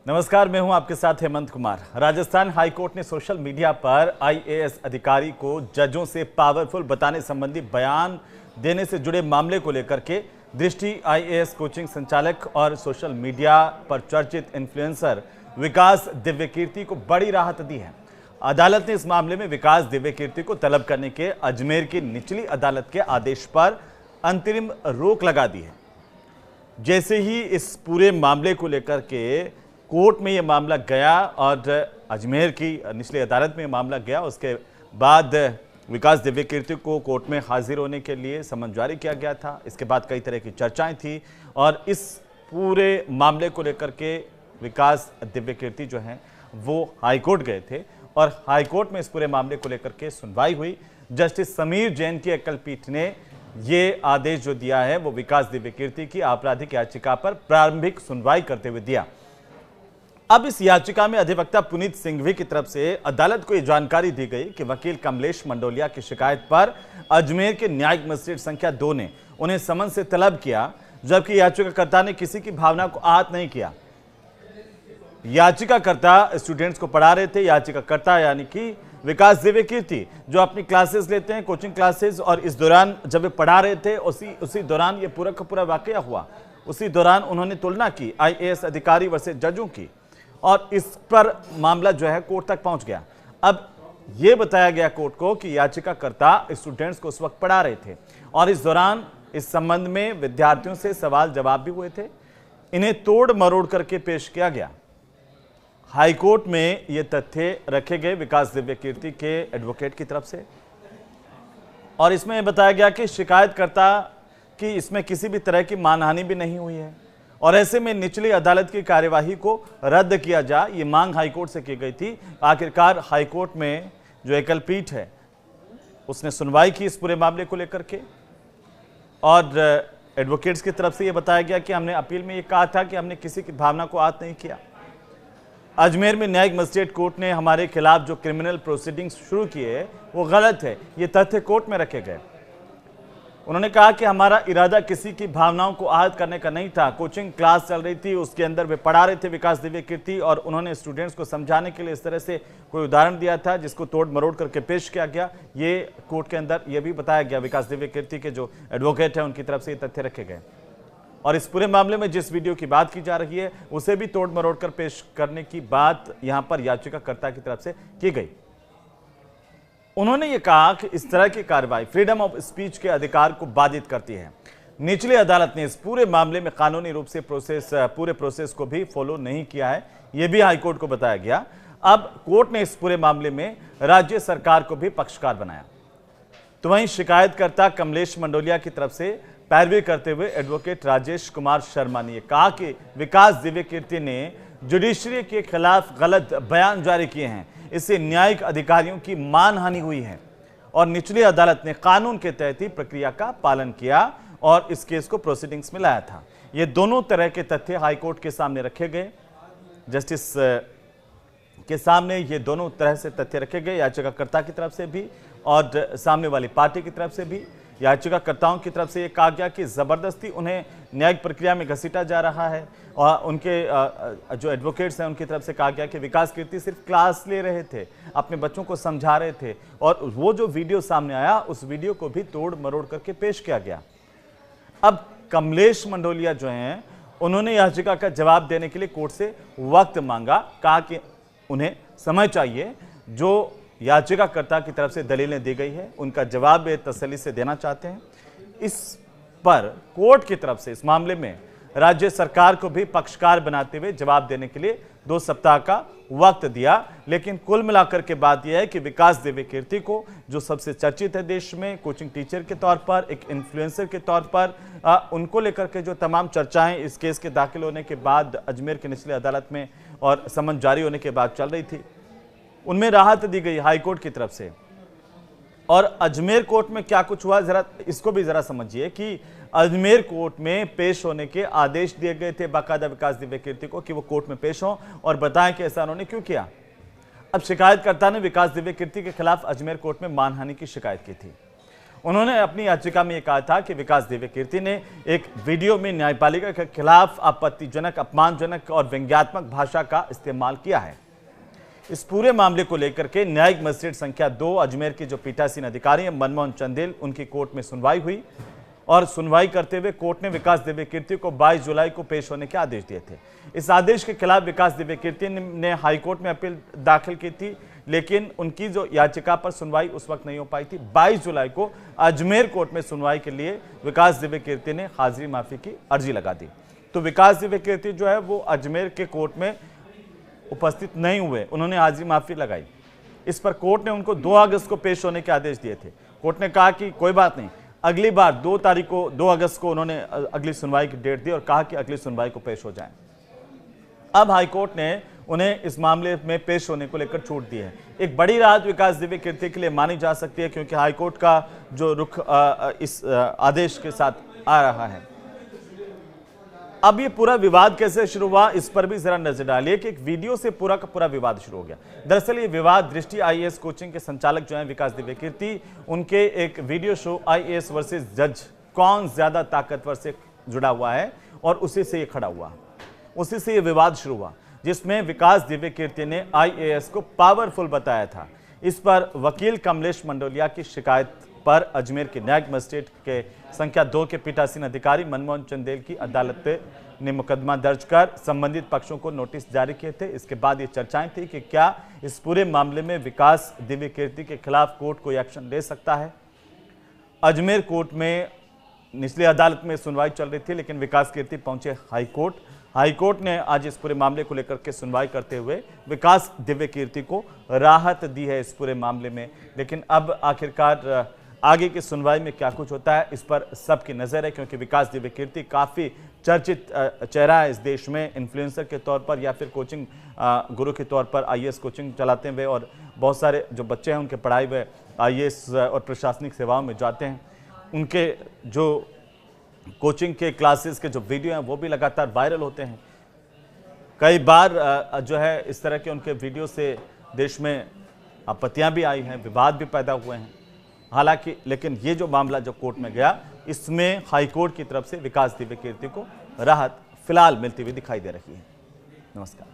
नमस्कार, मैं हूं आपके साथ हेमंत कुमार। राजस्थान हाईकोर्ट ने सोशल मीडिया पर आईएएस अधिकारी को जजों से पावरफुल बताने संबंधी बयान देने से जुड़े मामले को लेकर के दृष्टि आईएएस कोचिंग संचालक और सोशल मीडिया पर चर्चित इन्फ्लुएंसर विकास दिव्यकीर्ति को बड़ी राहत दी है। अदालत ने इस मामले में विकास दिव्यकीर्ति को तलब करने के अजमेर की निचली अदालत के आदेश पर अंतरिम रोक लगा दी है। जैसे ही इस पूरे मामले को लेकर के कोर्ट में यह मामला गया और अजमेर की निचली अदालत में मामला गया, उसके बाद विकास दिव्यकीर्ति को कोर्ट में हाजिर होने के लिए समन जारी किया गया था। इसके बाद कई तरह की चर्चाएं थी और इस पूरे मामले को लेकर के विकास दिव्यकीर्ति जो हैं वो हाईकोर्ट गए थे और हाईकोर्ट में इस पूरे मामले को लेकर के सुनवाई हुई। जस्टिस समीर जैन की एकल पीठ ने ये आदेश जो दिया है वो विकास दिव्यकीर्ति की आपराधिक याचिका पर प्रारंभिक सुनवाई करते हुए दिया। अब इस याचिका में अधिवक्ता पुनीत सिंघवी की तरफ से अदालत को यह जानकारी दी गई कि वकील कमलेश मंडोलिया की शिकायत पर अजमेर के न्यायिक मजिस्ट्रेट संख्या 2 ने उन्हें समन से तलब किया, जबकि याचिकाकर्ता ने किसी की भावना को आहत नहीं किया। याचिकाकर्ता स्टूडेंट्स को पढ़ा रहे थे। याचिकाकर्ता यानी कि विकास दिव्यकीर्ति जो अपनी क्लासेस लेते हैं, कोचिंग क्लासेस, और इस दौरान जब वे पढ़ा रहे थे उसी दौरान ये पूरा का पूरा वाकया हुआ। उसी दौरान उन्होंने तुलना की आईएएस अधिकारी वर्सेस जजों की और इस पर मामला जो है कोर्ट तक पहुंच गया। अब यह बताया गया कोर्ट को कि याचिकाकर्ता स्टूडेंट्स को उस वक्त पढ़ा रहे थे और इस दौरान इस संबंध में विद्यार्थियों से सवाल जवाब भी हुए थे। इन्हें तोड़ मरोड़ करके पेश किया गया। हाईकोर्ट में ये तथ्य रखे गए विकास दिव्यकीर्ति के एडवोकेट की तरफ से और इसमें बताया गया कि शिकायतकर्ता की इसमें किसी भी तरह की मानहानि भी नहीं हुई है और ऐसे में निचली अदालत की कार्यवाही को रद्द किया जाए, ये मांग हाईकोर्ट से की गई थी। आखिरकार हाईकोर्ट में जो एकल पीठ है उसने सुनवाई की इस पूरे मामले को लेकर के और एडवोकेट्स की तरफ से ये बताया गया कि हमने अपील में ये कहा था कि हमने किसी की भावना को आहत नहीं किया। अजमेर में न्यायिक मजिस्ट्रेट कोर्ट ने हमारे खिलाफ जो क्रिमिनल प्रोसीडिंग्स शुरू किए वो गलत है, ये तथ्य कोर्ट में रखे गए। उन्होंने कहा कि हमारा इरादा किसी की भावनाओं को आहत करने का नहीं था। कोचिंग क्लास चल रही थी, उसके अंदर वे पढ़ा रहे थे विकास दिव्यकीर्ति और उन्होंने स्टूडेंट्स को समझाने के लिए इस तरह से कोई उदाहरण दिया था जिसको तोड़ मरोड़ करके पेश किया गया। ये कोर्ट के अंदर ये भी बताया गया। विकास दिव्यकीर्ति के जो एडवोकेट है उनकी तरफ से ये तथ्य रखे गए और इस पूरे मामले में जिस वीडियो की बात की जा रही है उसे भी तोड़ मरोड़ कर पेश करने की बात यहां पर याचिकाकर्ता की तरफ से की गई। उन्होंने ये कहा कि इस तरह की कार्रवाई फ्रीडम ऑफ स्पीच के अधिकार को बाधित करती है। निचली अदालत ने इस पूरे मामले में कानूनी रूप से पूरे प्रोसेस को भी फॉलो नहीं किया है, यह भी हाईकोर्ट को बताया गया। अब कोर्ट ने इस पूरे मामले में राज्य सरकार को भी पक्षकार बनाया। तो वहीं शिकायतकर्ता कमलेश मंडोलिया की तरफ से पैरवी करते हुए एडवोकेट राजेश कुमार शर्मा ने कहा कि विकास दिव्यकीर्ति ने जुडिशरी के खिलाफ गलत बयान जारी किए हैं, इससे न्यायिक अधिकारियों की मानहानि हुई है और निचली अदालत ने कानून के तहत ही प्रक्रिया का पालन किया और इस केस को प्रोसीडिंग्स में लाया था। ये दोनों तरह के तथ्य हाईकोर्ट के सामने रखे गए। जस्टिस के सामने ये दोनों तरह से तथ्य रखे गए, याचिकाकर्ता की तरफ से भी और सामने वाली पार्टी की तरफ से भी। याचिकाकर्ताओं की तरफ से ये कहा गया कि जबरदस्ती उन्हें न्यायिक प्रक्रिया में घसीटा जा रहा है और उनके जो एडवोकेट्स हैं उनकी तरफ से कहा गया कि विकास कीर्ति सिर्फ क्लास ले रहे थे, अपने बच्चों को समझा रहे थे और वो जो वीडियो सामने आया उस वीडियो को भी तोड़ मरोड़ करके पेश किया गया। अब कमलेश मंडोलिया जो हैं उन्होंने याचिका का जवाब देने के लिए कोर्ट से वक्त मांगा, कहा कि उन्हें समय चाहिए। जो याचिकाकर्ता की तरफ से दलीलें दी गई है उनका जवाब वे तसल्ली से देना चाहते हैं। इस पर कोर्ट की तरफ से इस मामले में राज्य सरकार को भी पक्षकार बनाते हुए जवाब देने के लिए 2 सप्ताह का वक्त दिया। लेकिन कुल मिलाकर के बात यह है कि विकास दिव्यकीर्ति को जो सबसे चर्चित है देश में कोचिंग टीचर के तौर पर, एक इन्फ्लुएंसर के तौर पर, उनको लेकर के जो तमाम चर्चाएं इस केस के दाखिल होने के बाद अजमेर की निचली अदालत में और समन जारी होने के बाद चल रही थी, उनमें राहत दी गई हाईकोर्ट की तरफ से। और अजमेर कोर्ट में क्या कुछ हुआ जरा इसको भी जरा समझिए कि अजमेर कोर्ट में पेश होने के आदेश दिए गए थे बाकायदा विकास दिव्यकीर्ति को कि वो कोर्ट में पेश हों और बताएं कि ऐसा उन्होंने क्यों किया। अब शिकायतकर्ता ने विकास दिव्यकीर्ति के खिलाफ अजमेर कोर्ट में मानहानि की शिकायत की थी। उन्होंने अपनी याचिका में कहा था कि विकास दिव्य कीर्ति ने एक वीडियो में न्यायपालिका के खिलाफ आपत्तिजनक, अपमानजनक और व्यंग्यात्मक भाषा का इस्तेमाल किया है। इस पूरे मामले को लेकर के न्यायिक मजिस्ट्रेट संख्या 2 अजमेर के जो पीठासीन अधिकारी हैं मनमोहन चंदेल, उनकी कोर्ट में सुनवाई हुई और सुनवाई करते हुए कोर्ट ने विकास दिव्य कीर्ति को 22 जुलाई को पेश होने के आदेश दिए थे। इस आदेश के खिलाफ विकास दिव्य कीर्ति ने हाईकोर्ट में अपील दाखिल की थी, लेकिन उनकी जो याचिका पर सुनवाई उस वक्त नहीं हो पाई थी। 22 जुलाई को अजमेर कोर्ट में सुनवाई के लिए विकास दिव्य कीर्ति ने हाजिरी माफी की अर्जी लगा दी। तो विकास दिव्य कीर्ति जो है वो अजमेर के कोर्ट में उपस्थित नहीं हुए, उन्होंने हाजिरी माफी लगाई। इस पर कोर्ट ने उनको 2 अगस्त को पेश होने के आदेश दिए थे। कोर्ट ने कहा कि कोई बात नहीं, अगली बार 2 अगस्त को उन्होंने अगली सुनवाई की डेट दी और कहा कि अगली सुनवाई को पेश हो जाए। अब हाईकोर्ट ने उन्हें इस मामले में पेश होने को लेकर छूट दी है। एक बड़ी राहत विकास दिव्य कीर्ति के लिए मानी जा सकती है, क्योंकि हाईकोर्ट का जो रुख इस आदेश के साथ आ रहा है। अब ये पूरा विवाद कैसे शुरू हुआ, इस पर भी जरा नजर डालिए कि एक वीडियो से पूरा का पूरा विवाद शुरू हो गया। दरअसल ये विवाद दृष्टि आईएएस कोचिंग के संचालक जो हैं विकास दिव्य कीर्ति, उनके एक वीडियो शो आईएएस वर्सेस जज कौन ज्यादा ताकतवर से जुड़ा हुआ है और उसी से ये खड़ा हुआ, उसी से ये विवाद शुरू हुआ, जिसमें विकास दिव्य कीर्ति ने आईएएस को पावरफुल बताया था। इस पर वकील कमलेश मंडोलिया की शिकायत पर अजमेर के न्यायिक मजिस्ट्रेट के संख्या 2 के पीठासीन अधिकारी मनमोहन चंदेल की अदालत ने मुकदमा दर्ज कर संबंधित पक्षों को नोटिस जारी किए थे। इसके बाद ये चर्चाएं थी कि क्या इस पूरे मामले में विकास दिव्य कीर्ति के खिलाफ कोर्ट कोई एक्शन ले सकता है। अजमेर कोर्ट में निचली अदालत में सुनवाई चल रही थी, लेकिन विकास कीर्ति पहुंचे हाईकोर्ट। हाईकोर्ट ने आज इस पूरे मामले को लेकर के सुनवाई करते हुए विकास दिव्य कीर्ति को राहत दी है इस पूरे मामले में। लेकिन अब आखिरकार आगे की सुनवाई में क्या कुछ होता है, इस पर सबकी नजर है, क्योंकि विकास दिव्य कीर्ति काफी चर्चित चेहरा है इस देश में, इन्फ्लुएंसर के तौर पर या फिर कोचिंग गुरु के तौर पर आईएएस कोचिंग चलाते हुए, और बहुत सारे जो बच्चे हैं उनके पढ़ाई हुए आईएएस और प्रशासनिक सेवाओं में जाते हैं। उनके जो कोचिंग के क्लासेस के जो वीडियो हैं वो भी लगातार वायरल होते हैं। कई बार जो है इस तरह के उनके वीडियो से देश में आपत्तियां भी आई हैं, विवाद भी पैदा हुए हैं। हालांकि लेकिन ये जो मामला जो कोर्ट में गया, इसमें हाईकोर्ट की तरफ से विकास दिव्य कीर्ति को राहत फिलहाल मिलती हुई दिखाई दे रही है। नमस्कार।